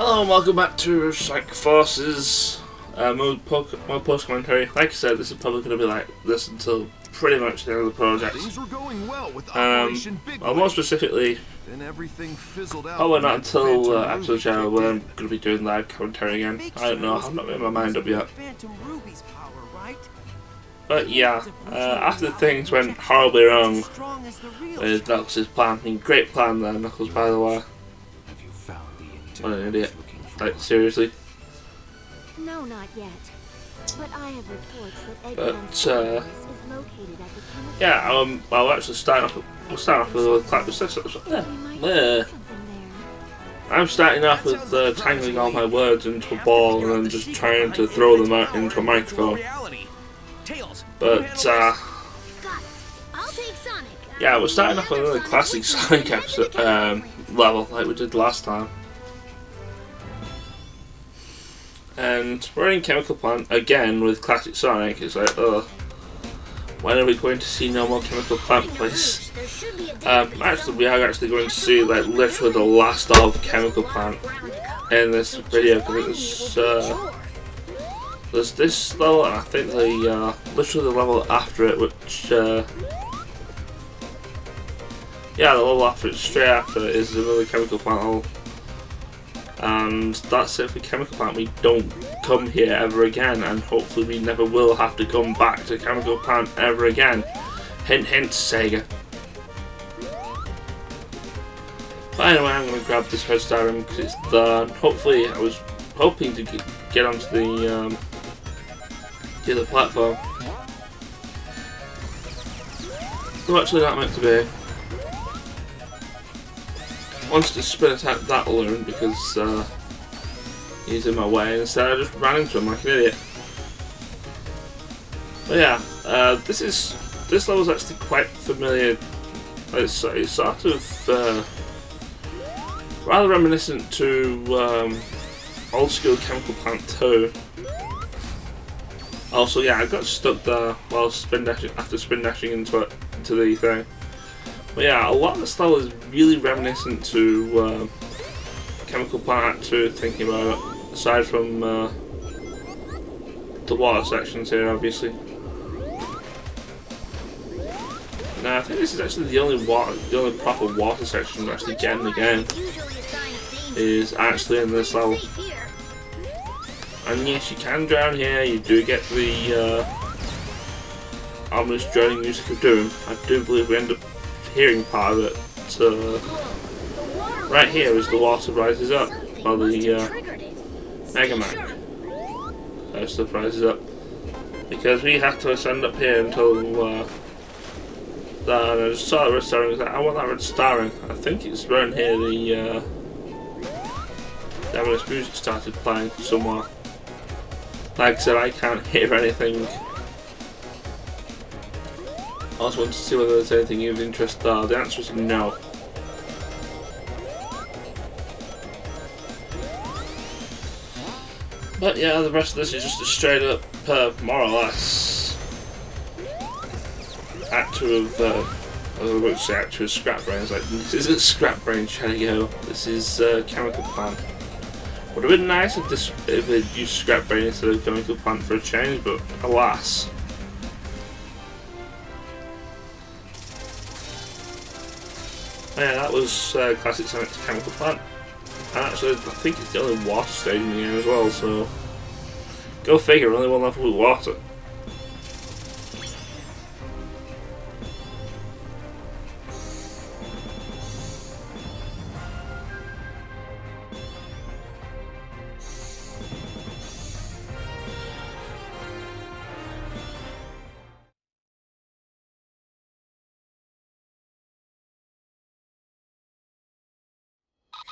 Hello and welcome back to Psych Forces mode post commentary. Like I said, this is probably going to be like this until pretty much the end of the project. Things were going well with Operation Big well, more specifically, then everything fizzled out. probably not until after the channel where I'm going to be doing live commentary again. I don't know, I've not made my mind up yet. But yeah, after things went horribly wrong with Knuckles' plan, I mean, great plan there, Knuckles, by the way. What an idiot. Like, seriously. No, not yet. But I have reports that Eggman's is located at the chemical. Yeah, well, we'll start off with a little clap. I'm starting off with tangling all my words into a ball and then just trying to throw them out into a microphone. But, yeah, we're starting off with another classic Sonic episode, level like we did last time. And we're in Chemical Plant again with classic Sonic. It's like, when are we going to see no more Chemical Plant, please? Actually, we are actually going to see like literally the last of Chemical Plant in this video, because there's this level and I think the literally the level after it, which yeah, the level after it, straight after it, is another Chemical Plant level. And that's it for Chemical Plant. We don't come here ever again, and hopefully we never will have to come back to Chemical Plant ever again. Hint hint, Sega. But anyway, I'm going to grab this red star ring because it's there. Hopefully, I was hoping to get onto the other platform. I'm actually not meant to be. Wants to spin attack that balloon because he's in my way. Instead, I just ran into him like an idiot. But yeah, this level's actually quite familiar. It's sort of rather reminiscent to old school Chemical Plant 2. Also, yeah, I got stuck there while after spin dashing into the thing. But yeah, a lot of this level is really reminiscent to Chemical Plant 2, thinking about it, aside from the water sections here, obviously. Now, I think this is actually the only proper water section to actually get in the game, is actually in this level. And yes, you can drown here, you do get the ominous drowning music of doom. I do believe we end up hearing part of it. So right here as the water rises up, while the Eggman stuff rises up, because we have to ascend up here until I just saw the red star ring. I want that red star ring. I think it's around here the ominous music started playing somewhere. Like I said, I can't hear anything. I also want to see whether there's anything of interest there. The answer is no. But yeah, the rest of this is just a straight up, more or less, Act 2 of, I was about to say Act 2 of Scrap Brain. It's like, this isn't Scrap Brain, Go. This is Chemical Plant. Would have been nice if they'd used Scrap Brain instead of Chemical Plant for a change, but alas. Yeah, that was classic Sonic Chemical Plant. And actually, I think it's the only water stage in the game as well, so go figure, only one level with water.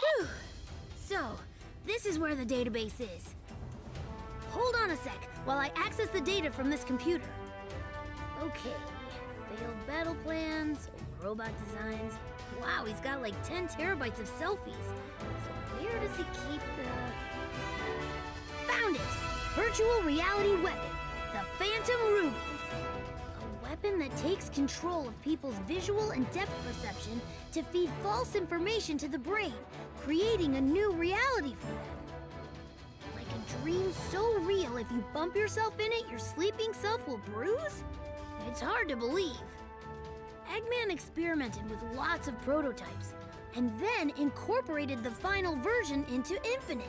Phew. So, this is where the database is. Hold on a sec while I access the data from this computer. Okay, failed battle plans, old robot designs. Wow, he's got like 10 terabytes of selfies. So where does he keep the... Found it! Virtual reality weapon, the Phantom Ruby. A weapon that takes control of people's visual and depth perception to feed false information to the brain, creating a new reality for them. if you bump yourself in it, your sleeping self will bruise? It's hard to believe. Eggman experimented with lots of prototypes, and then incorporated the final version into Infinite.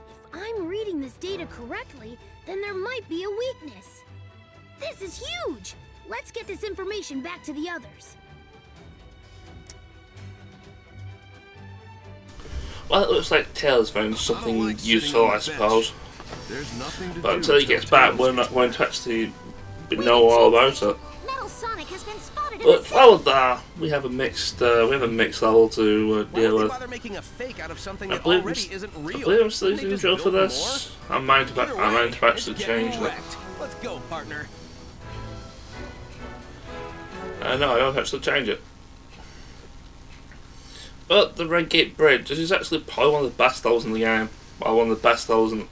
If I'm reading this data correctly, then there might be a weakness. This is huge! Let's get this information back to the others. Well, it looks like Tails found something useful, I suppose. But until he gets back, we're not going to actually know all about it. But well, we have a mixed level to deal with. I believe I'm still using Joe for this. I might have actually changed it. Let's go, partner. No, I don't actually change it. But the Red Gate Bridge, this is actually probably one of the best levels in the game. Well, one of the best levels in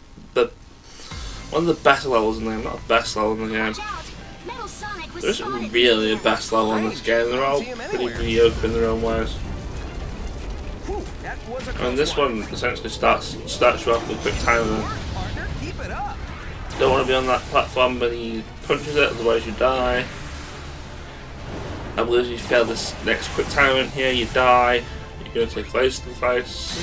one of the best levels in the game, not the best level in the game. There isn't really a best level in this game. They're all pretty mediocre in their own ways. And this one essentially starts you off with quick timing. Don't want to be on that platform when he punches it, otherwise you die. I believe if you fail this next quick timing here, you die. You're going to take place to the face.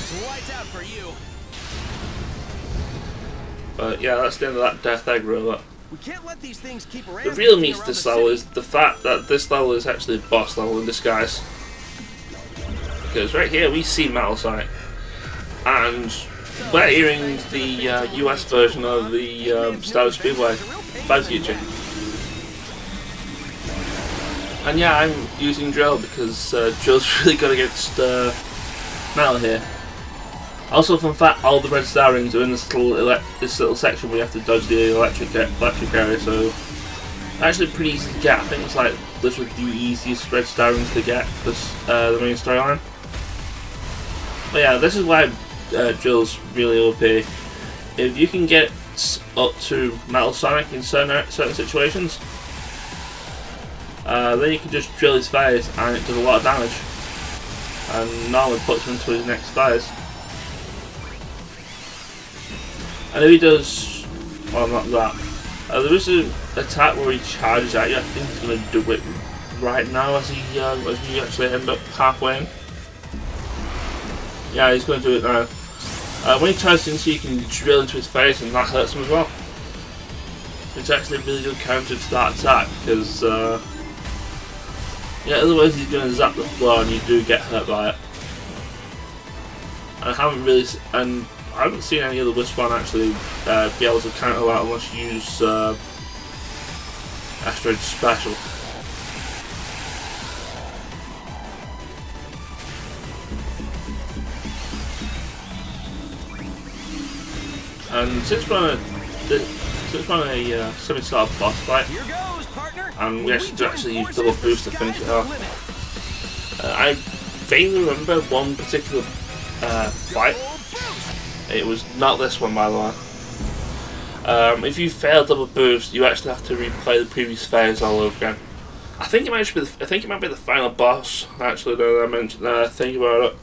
But yeah, that's the end of that Death Egg robot. We can't let these things keep The real meat of this level is the fact that this level is actually a boss level in disguise. Because right here we see Metal Sonic, and we're hearing the US version of the Star Speedway by Future. And yeah, I'm using Drill because Drill's really good against Metal here. Also, fun fact, all the red star rings are in this little section where you have to dodge the electric area, so actually pretty easy to get. I think it's like literally the easiest red star rings to get for the main storyline. But yeah, this is why Drill's really OP. If you can get up to Metal Sonic in certain situations, then you can just drill his face and it does a lot of damage, and normally puts him into his next phase. And if he does, well, not that. There is an attack where he charges at you. I think he's going to do it right now as you actually end up halfway in. Yeah, he's going to do it now. When he tries to, you can drill into his face, and that hurts him as well. It's actually a really good counter to that attack because, yeah, otherwise he's going to zap the floor, and you do get hurt by it. I haven't seen any other Wishbone actually be able to counter that unless you use Asteroid Special. And since we're on a semi-sort of boss fight, and we actually use double boost to finish it off, I vaguely remember one particular fight. It was not this one, by the way. If you fail double boost, you actually have to replay the previous phase all over again. I think it might be the final boss. Actually, now that I mentioned that, think about it,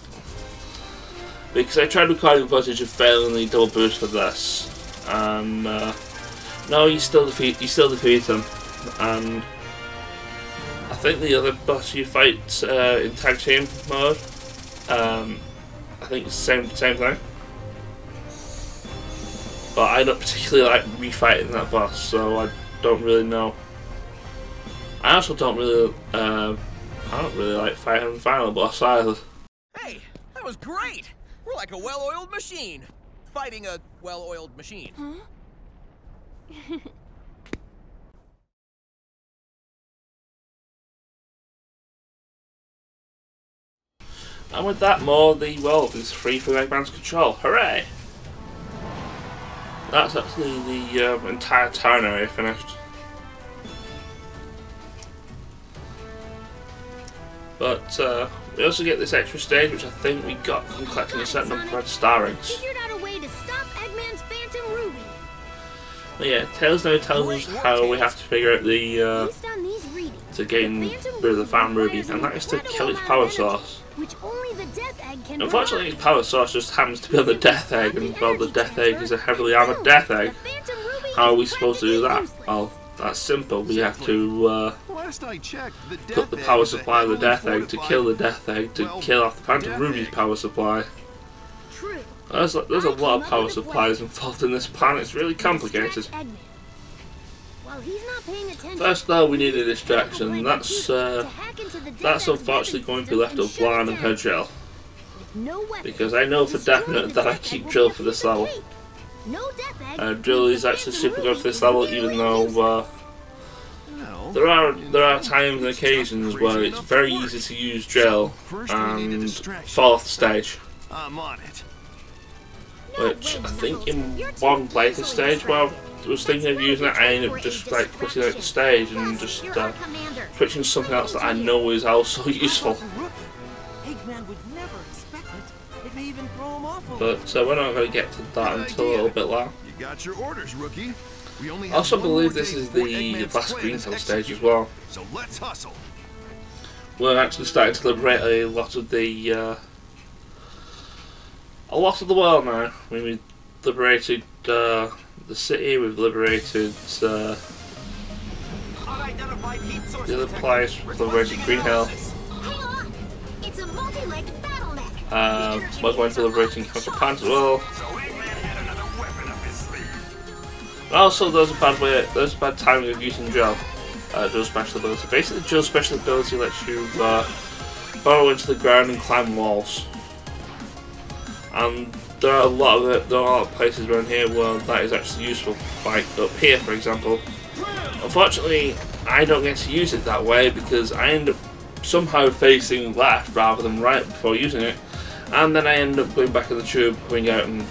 because I tried recording footage of failing the double boost for this, and no, you still defeat him. And I think the other boss you fight in tag team mode, I think it's the same thing. But I don't particularly like refighting that boss, so I don't really know. I also don't really, like fighting the final boss either. Hey, that was great! We're like a well-oiled machine, fighting a well-oiled machine. Huh? And with that, more of the world is free from Eggman's control. Hooray! That's actually the entire town area finished. But we also get this extra stage, which I think we got from collecting a certain number of red star rings. Figured out a way to stop Eggman's Phantom Ruby. But yeah, Tails now tells us how we have to figure out the to gain rid of the Phantom Ruby, and that is to kill its power source. Unfortunately, its power source just happens to be on the Death Egg, and well, the Death Egg is a heavily armoured Death Egg. How are we supposed to do that? Well, that's simple. We have to cut the power supply of the Death Egg to kill the Death Egg to kill off the Phantom Ruby's power supply. There's a lot of power supplies involved in this plan. It's really complicated. First though, we need a distraction. That's unfortunately going to be left of Lan and her Drill. Because I know for definite that I keep Drill for this level. Drill is actually super good for this level, even though there are times and occasions where it's very easy to use Drill and fall off the stage. Which I think in one later stage where I was thinking of using it, I ended up just like quitting out the stage and just switching to something else that I know is also useful. But we're not going to get to that until a little bit later. I also believe this is the last Greenhill stage as well. We're actually starting to liberate a lot of the world now. I mean, we've liberated the city, we've liberated the other place, we've liberated Greenhill. We're going to liberating Punt as well. And also, there's a bad timing of using Joe. Joe's special ability. Basically, Joe's special ability lets you burrow into the ground and climb walls. And there are a lot of places around here where that is actually useful. Like up here, for example. Unfortunately, I don't get to use it that way because I end up somehow facing left rather than right before using it, and then I end up going back in the tube, going out and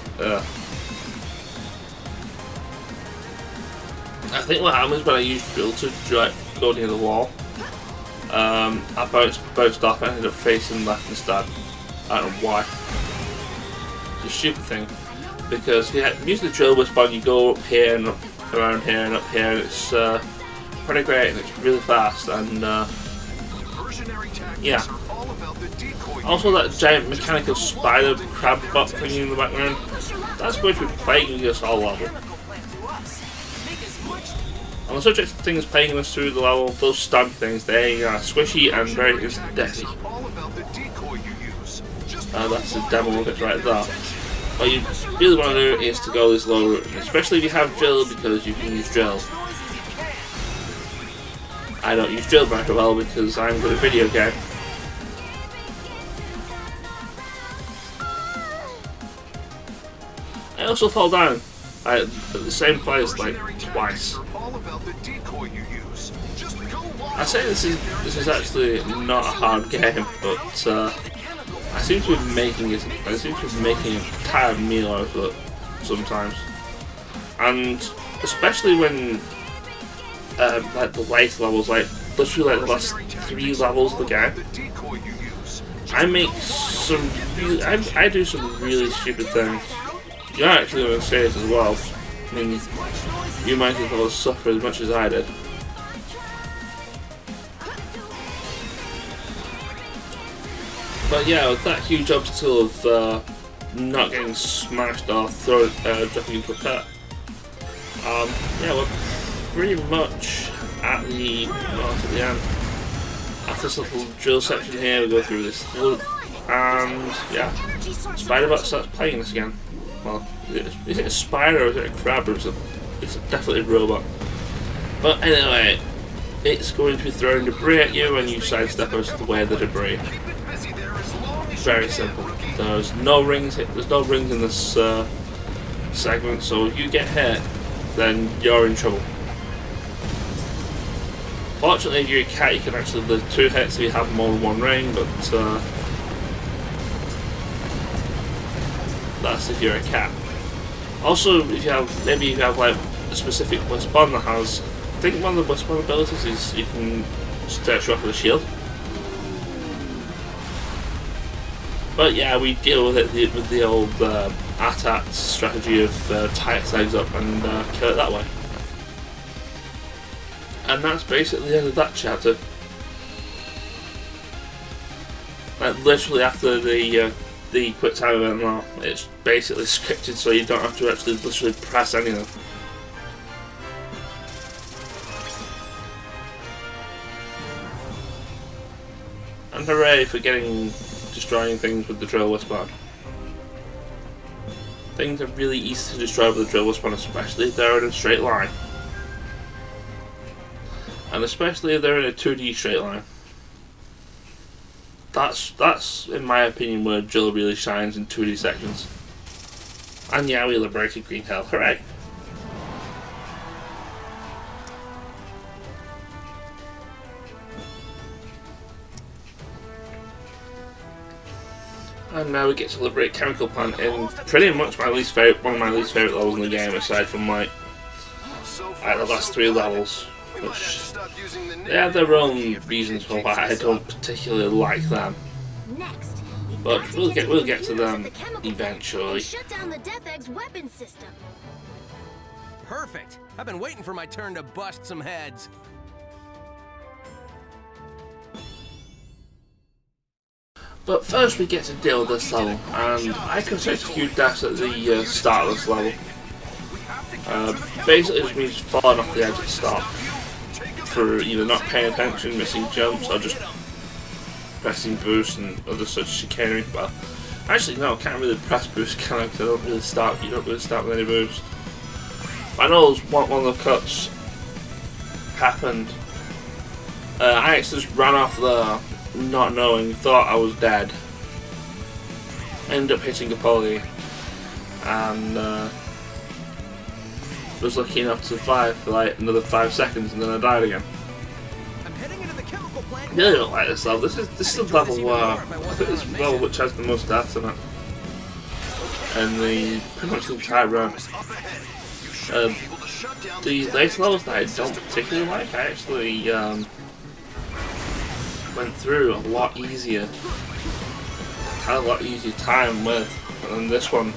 I think what happens when I use Drill to go near the wall, I bounced off and ended up facing left instead. I don't know why. It's a stupid thing, because yeah, using the Drill Whisper, you go up here and up, around here and up here, and it's pretty great and it's really fast, and yeah. Also, that giant mechanical spider crab bot thing in the background, that's going to be plaguing us all level. On the subject of things plaguing us through the level, those stamp things, they are squishy and very deathy. That's a demo of it right there. What you really want to do is to go this low route, especially if you have Drill, because you can use Drill. I don't use Drill very well because I'm good at video game. I also fall down at the same place like twice. I say this is actually not a hard game, but I seem to be making it. I seem to be making a tired meal out of it sometimes, and especially when like the later levels, like literally like the last 3 levels of the game, I make some really, I do some really stupid things. You're actually going to say it as well. I mean, you might as well suffer as much as I did. But yeah, with that huge obstacle of not getting smashed or dropping into a pit, yeah, we're pretty much at the end. After this little drill section here, we go through this loop, and yeah, Spiderbot starts playing this again. Well, is it a spider or is it a crab or something? It's definitely a robot. But anyway, it's going to be throwing debris at you and you sidestep out of the way of the debris. Very simple. There's no rings in this segment, so if you get hit, then you're in trouble. Fortunately, if you're a cat, you can actually live 2 hits if you have more than 1 ring, but that's if you're a cat. Also, if you have, maybe you have like a specific Blitzbomb that has, I think one of the Blitzbomb abilities is you can start you off with a shield. But yeah, we deal with it with the old AT-AT strategy of tie its legs up and kill it that way. And that's basically the end of that chapter. Like literally after the quick time event now, it's basically scripted, so you don't have to actually literally press anything. and hooray for destroying things with the drill whisper. Things are really easy to destroy with the drill whisper, especially if they're in a straight line. And especially if they're in a 2D straight line. That's in my opinion where drill really shines in 2D sections. And yeah, we liberated Green Hill, hooray! And now we get to liberate Chemical Plant in pretty much one of my least favorite levels in the game, aside from like the last 3 levels, which they have their own reasons for why I don't particularly like them. But we'll get to them eventually. Shut down the Death Egg's weapon system. Perfect. I've been waiting for my turn to bust some heads. But first we get to deal with this level, and I can take a few deaths at the start of this level. Basically it just means falling off the edge at the start for either not paying attention, missing jumps, or just pressing boost and other such chicanery. Well, actually no, I can't really press boost, can I? Because you don't really start with any boost. I know one of the cuts happened. I actually just ran off there, not knowing, thought I was dead. Ended up hitting a pulley, and was lucky enough to survive for like another 5 seconds, and then I died again. I really don't like this level. This is the level where I think this level which has the most deaths in it, and pretty much the entire run. The later levels that I don't particularly like, I actually went through a lot easier, had a lot easier time with, and this one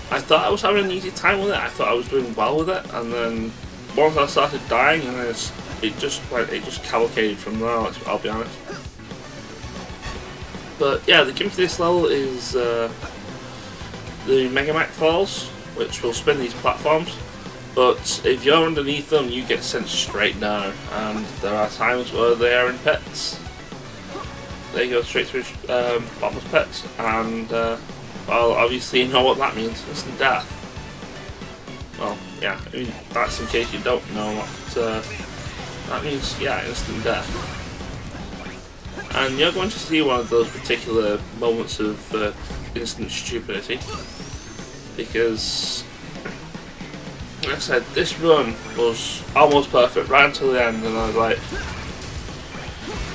I thought I was having an easy time with it. I thought I was doing well with it, and then once I started dying, and then it just cavalcaded from there. I'll be honest. But yeah, the gimmick to this level is the Mega Mac Falls, which will spin these platforms. But if you're underneath them, you get sent straight down, and there are times where they are in pits. They go straight through bottomless pits, and well, obviously you know what that means: instant death. Well, yeah, I mean, that's in case you don't know what that means. Yeah, instant death. And you're going to see one of those particular moments of instant stupidity, because, like I said, this run was almost perfect right until the end, and I was like,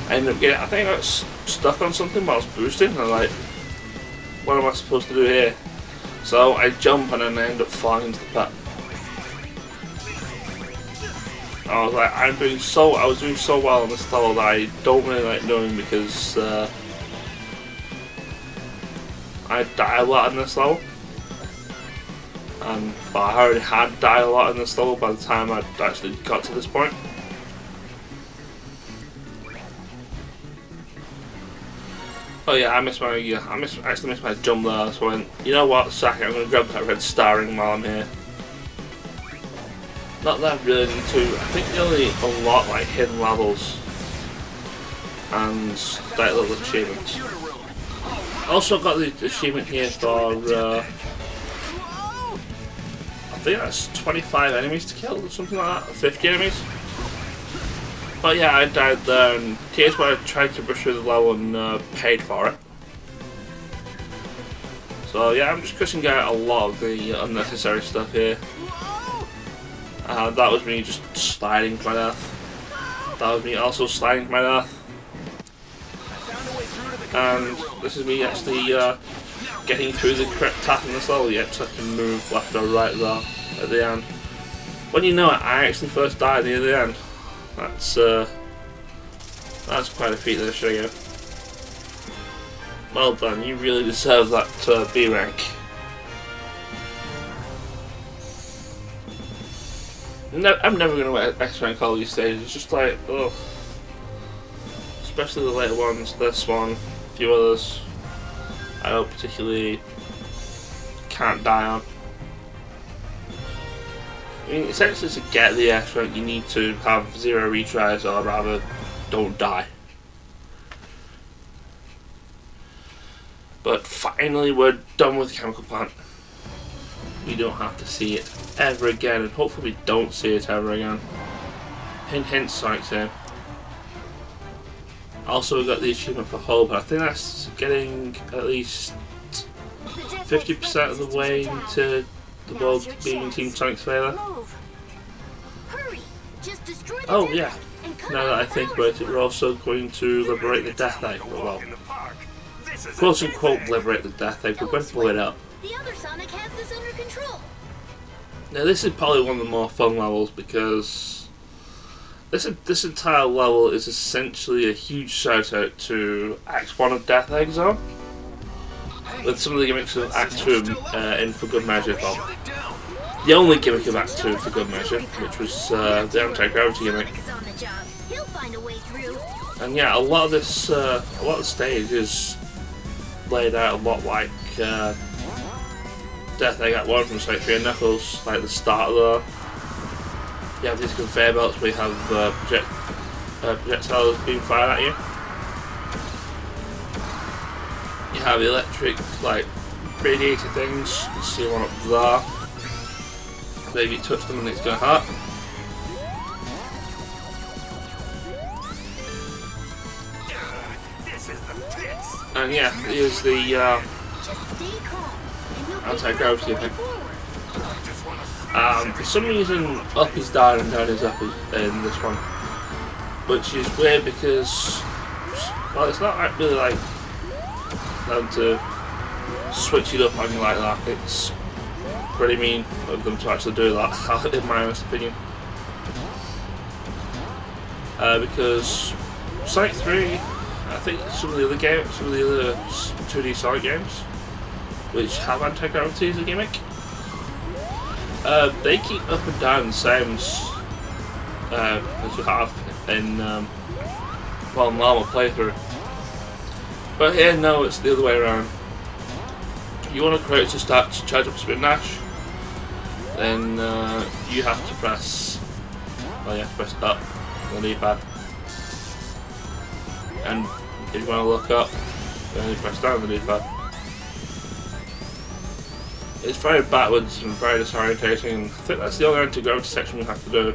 I ended up getting, I think I got stuck on something while I was boosting, and I'm like, what am I supposed to do here? So I jump and then I end up falling into the pit. I was like, I was doing so well on this level that I don't really like doing, because I die a lot in this level. And well, I already had died a lot in this level by the time I actually got to this point. Oh yeah, I actually missed my jump there, so I went, you know what, sack it, I'm going to grab that red star ring while I'm here. Not that I really need to. I think they only unlock like hidden levels and like little achievements. Also got the achievement here for I think that's 25 enemies to kill or something like that, or 50 enemies. But yeah, I died there, and here's where I tried to brush through the level and paid for it. So yeah, I'm just cutting out a lot of the unnecessary stuff here. That was me just sliding to my death. That was me also sliding to my death. And this is me actually getting through the correct path in this level yet, so I can move left or right there at the end. When you know it, I actually first died near the end. That's quite a feat there, should I go? Well done, you really deserve that B rank. I'm never going to X rank all these stages, it's just like, ugh. Especially the later ones, this one, a few others I don't particularly can't die on. I mean, essentially to get the X rank you need to have 0 retries, or rather, don't die. But finally we're done with Chemical Plant. We don't have to see it ever again, and hopefully we don't see it ever again. Hint hint, Sonic's here. Also we got the achievement for Hull, but I think that's getting at least 50% of the way into the world being Team Sonic's favour. Oh yeah, now that I think about it, we're also going to liberate the Death Egg. Well, quote unquote liberate the Death Egg, we're going to blow it up. The other Sonic has this under control. Now this is probably one of the more fun levels because this entire level is essentially a huge shout out to Act 1 of Death Egg Zone, with some of the gimmicks of Act 2 in for good measure. Well, the only gimmick of Act 2 for good measure, which was the anti-gravity gimmick. And yeah, a lot of this, a lot of the stage is laid out a lot like Death Egg Act 1 from Sonic 3 and Knuckles, like the start of the. You have these conveyor belts where you have projectiles being fired at you. You have electric, like, radiator things. You can see one up there. Maybe you touch them and it's going to hurt. And yeah, here's the anti-gravity effect. For some reason, up is down and down is up in this one, which is weird because, well, it's not really like them to switch it up on you like that. It's pretty mean of them to actually do that, in my honest opinion. Because Sonic 3, I think some of the other 2D Sonic games, which have anti-gravity as a gimmick, they keep up and down the same as you have in normal playthrough. But here, no, it's the other way around. You want to crouch to start to charge up Spin Dash, then you have to press. Well, you have to press up on the D-pad, and if you want to look up, then you press down on the D-pad. It's very backwards and very disorientating, and I think that's the only anti-gravity section we have to do.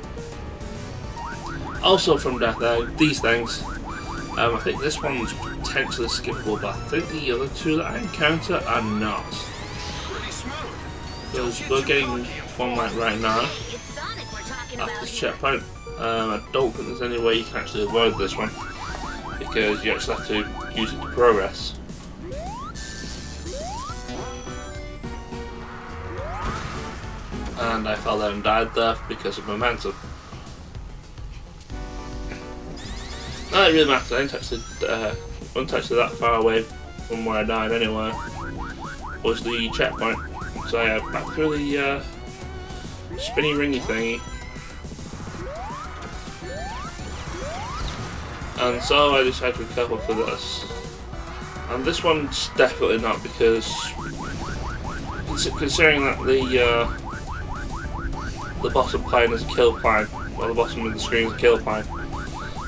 Also from Death Egg, these things. I think this one's potentially skippable, but I think the other two that I encounter are not. Because we're getting one like right now, after this checkpoint. I don't think there's any way you can actually avoid this one, because you actually have to use it to progress. And I fell down and died there because of momentum. Not really matters, I wasn't actually that far away from where I died anyway. Was the checkpoint. So yeah, back through the spinny ringy thingy. And so I decided to be careful for this. And this one's definitely not, because considering that the bottom plane is a kill plane, or the bottom of the screen is a kill plane,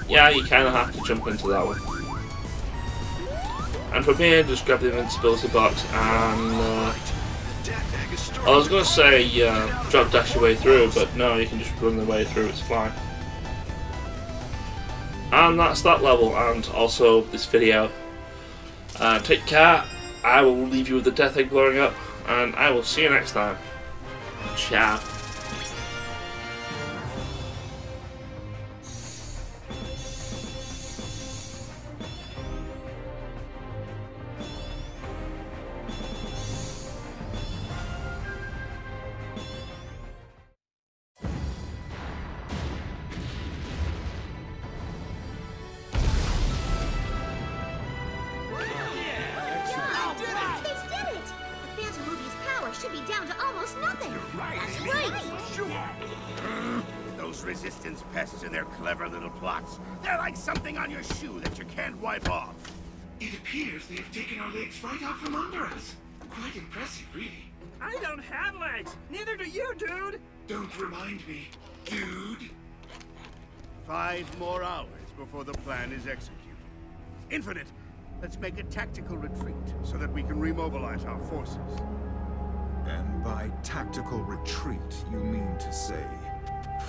yeah, you kind of have to jump into that one. And from here, just grab the invincibility box and I was going to say drop dash your way through, but no, you can just run the way through, it's fine. And that's that level, and also this video. Take care, I will leave you with the Death Egg blowing up, and I will see you next time. Ciao. Should be down to almost nothing. You're right. That's right. Sure. Those resistance pests and their clever little plots. They're like something on your shoe that you can't wipe off. It appears they have taken our legs right out from under us. Quite impressive, really. I don't have legs. Neither do you, dude. Don't remind me, dude. 5 more hours before the plan is executed. Infinite, Let's make a tactical retreat so that we can remobilize our forces. And by tactical retreat, you mean to say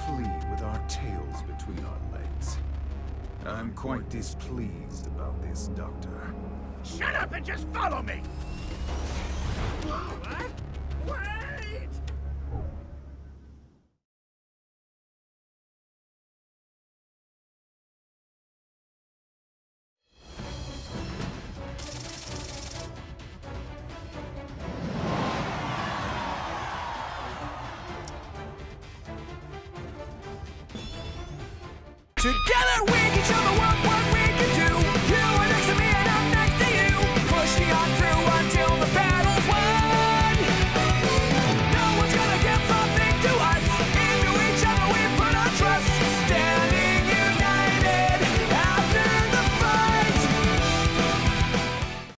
flee with our tails between our legs. I'm quite displeased about this, Doctor. Shut up and just follow me! What? Wait! Together we